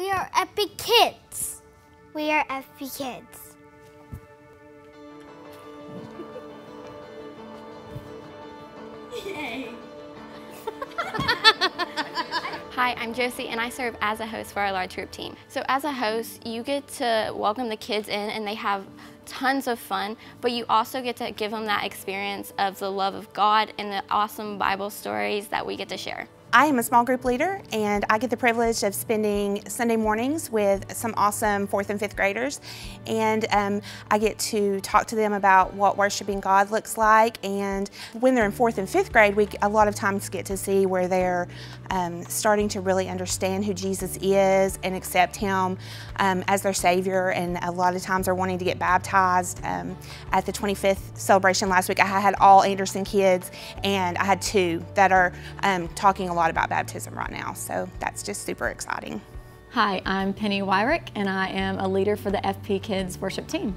We are fpKIDS. We are fpKIDS. Yay! Hi, I'm Josie and I serve as a host for our large group team. So as a host, you get to welcome the kids in and they have tons of fun, but you also get to give them that experience of the love of God and the awesome Bible stories that we get to share. I am a small group leader and I get the privilege of spending Sunday mornings with some awesome 4th and 5th graders, and I get to talk to them about what worshiping God looks like. And when they're in 4th and 5th grade, we a lot of times get to see where they're starting to really understand who Jesus is and accept Him as their Savior, and a lot of times they're wanting to get baptized. At the 25th celebration last week, I had all Anderson kids and I had 2 that are talking a lot about baptism right now, so that's just super exciting. Hi, I'm Penny Wyrick and I am a leader for the fpKIDS worship team.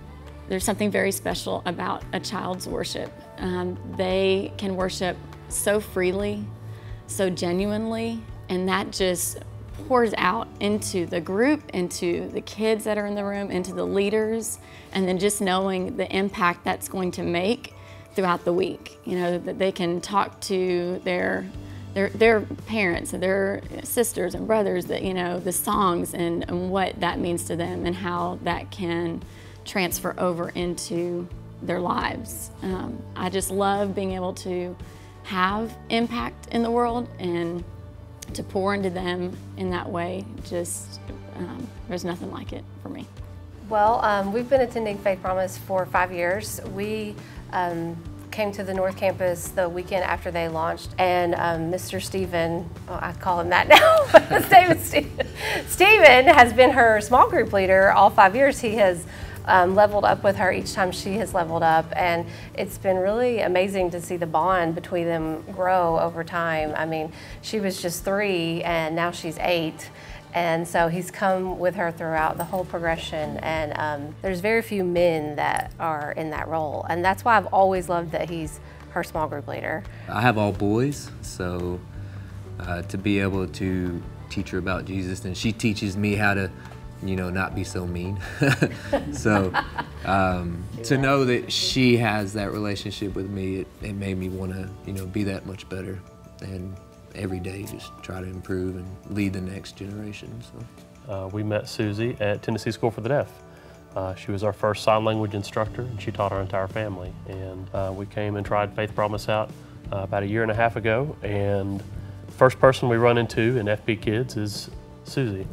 There's something very special about a child's worship. They can worship so freely, so genuinely, and that just pours out into the group, into the kids that are in the room, into the leaders, and then just knowing the impact that's going to make throughout the week. You know, that they can talk to their parents and their sisters and brothers, that, you know, the songs and what that means to them and how that can transfer over into their lives. I just love being able to have impact in the world and to pour into them in that way. Just, there's nothing like it for me. Well, we've been attending Faith Promise for 5 years. We came to the North Campus the weekend after they launched, and Mr. Stephen, I call him that now, but his name is Stephen has been her small group leader all 5 years. He has leveled up with her each time she has leveled up, and it's been really amazing to see the bond between them grow over time. I mean, she was just 3 and now she's 8. And so he's come with her throughout the whole progression, and there's very few men that are in that role. And that's why I've always loved that he's her small group leader. I have all boys, so to be able to teach her about Jesus, and she teaches me how to, you know, not be so mean. So to know that she has that relationship with me, it made me want to, you know, be that much better. And every day just try to improve and lead the next generation. So. We met Susie at Tennessee School for the Deaf. She was our first sign language instructor, and she taught our entire family. And we came and tried Faith Promise out about 1.5 years ago, and the first person we run into in fpKIDS is Susie,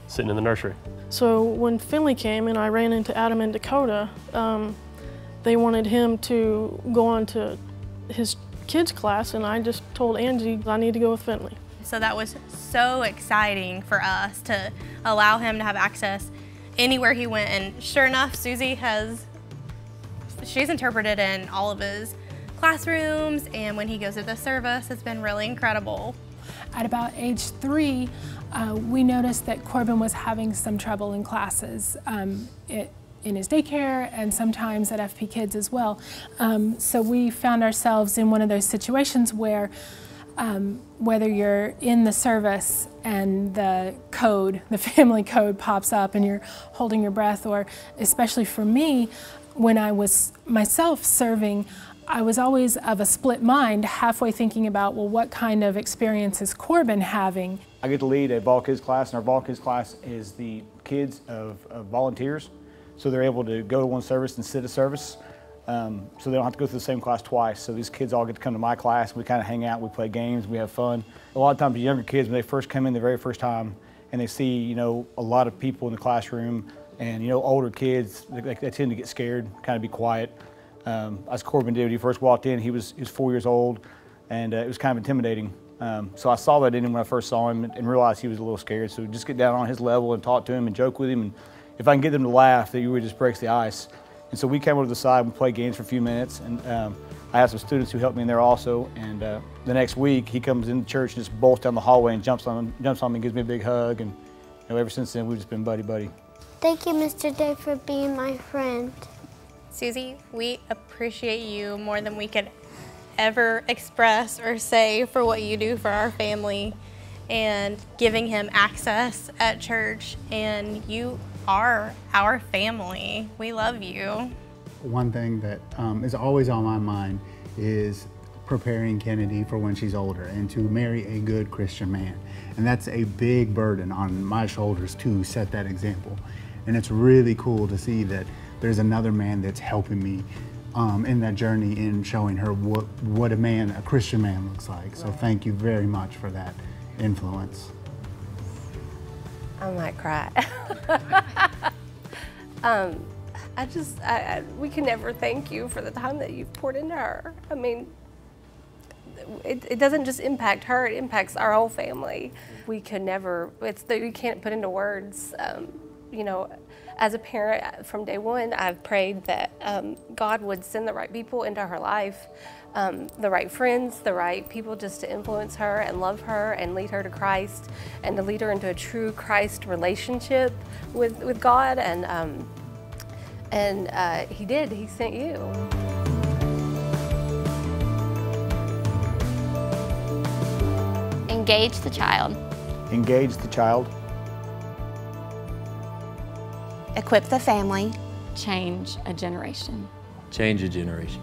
sitting in the nursery. So when Finley came and I ran into Adam and Dakota, they wanted him to go on to his kids class, and I just told Angie I need to go with Finley. So that was so exciting for us to allow him to have access anywhere he went, and sure enough, she's interpreted in all of his classrooms, and when he goes to the service, it's been really incredible. At about age 3, we noticed that Corbin was having some trouble in classes. In his daycare and sometimes at fpKIDS as well. So we found ourselves in one of those situations where whether you're in the service and the family code pops up and you're holding your breath, or especially for me, when I was myself serving, I was always of a split mind, halfway thinking about, well, what kind of experience is Corbin having? I get to lead a Vol Kids class, and our Vol Kids class is the kids of volunteers. So they're able to go to one service and sit a service, so they don't have to go through the same class twice. So these kids all get to come to my class, we kind of hang out, we play games, we have fun. A lot of times the younger kids, when they first come in the very first time, and they see, you know, a lot of people in the classroom, and, you know, older kids, they tend to get scared, kind of be quiet. As Corbin did when he first walked in, he was 4 years old, and it was kind of intimidating. So I saw that in him when I first saw him, and realized he was a little scared. So just get down on his level and talk to him and joke with him. And if I can get them to laugh, that really just breaks the ice. And so we came over to the side and played games for a few minutes, and I have some students who helped me in there also. And the next week, he comes into church and just bolts down the hallway and jumps on me and gives me a big hug. And, you know, ever since then, we've just been buddy-buddy. Thank you, Mr. Day, for being my friend. Susie, we appreciate you more than we could ever express or say for what you do for our family. and giving him access at church. And you are our family. We love you. One thing that is always on my mind is preparing Kennedy for when she's older and to marry a good Christian man. And that's a big burden on my shoulders to set that example. And it's really cool to see that there's another man that's helping me in that journey in showing her what a Christian man looks like. So thank you very much for that influence. I might cry. We can never thank you for the time that you've poured into her. I mean, it doesn't just impact her, it impacts our whole family. We could never, you can't put into words. You know, as a parent from day one, I've prayed that God would send the right people into her life, the right friends, the right people just to influence her and love her and lead her to Christ and to lead her into a true Christ relationship with God. And he did, he sent you. Engage the child. Engage the child. Equip the family. Change a generation. Change a generation.